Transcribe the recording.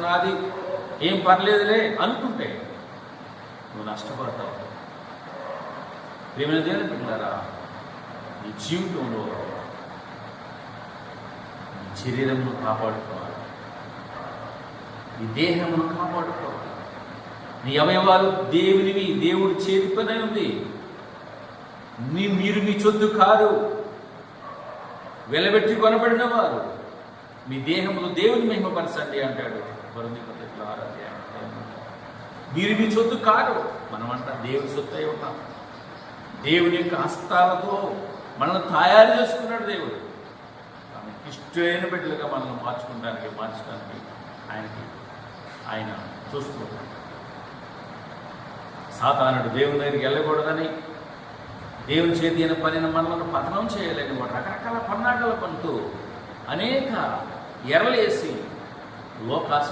నాది, ఏం పర్లేదులే అనుకుంటే నువ్వు నష్టపడతావు. ప్రియమైన దేవుని బిడ్డలారా, నీ జీవితంలో నీ శరీరమును కాపాడుకోవాలి, నీ దేహమును కాపాడుకోవాలి. నీ అవయవాలు దేవునివి, దేవుడు చేతి పని ఉంది. మీరు మీ చొత్తు కారు, వెలబెట్టి కొనబడిన వారు. మీ దేహమును దేవుని మహిమపరచండి అంటాడు కొరింథీయులకు 6 అధ్యాయం. మీరు మీ చొత్తు కారు. మనమంతా దేవుని సొత్తు అయి ఉన్నాం. దేవుని యొక్క హస్తాలతో మనల్ని తయారు చేసుకున్నాడు దేవుడు. మనకి ఇష్టమైన బిడ్డలుగా మనల్ని మార్చడానికి ఆయన చూస్తూ ఉన్నాడు. సాతానుడు దేవుని దగ్గరికి వెళ్ళకూడదని, దేవుని చేతి అయిన పనిని మనల్ని పతనం చేయలేని వాడు రకరకాల పన్నాగాలు పంటూ అనేక ఎరలేసి లోకాసు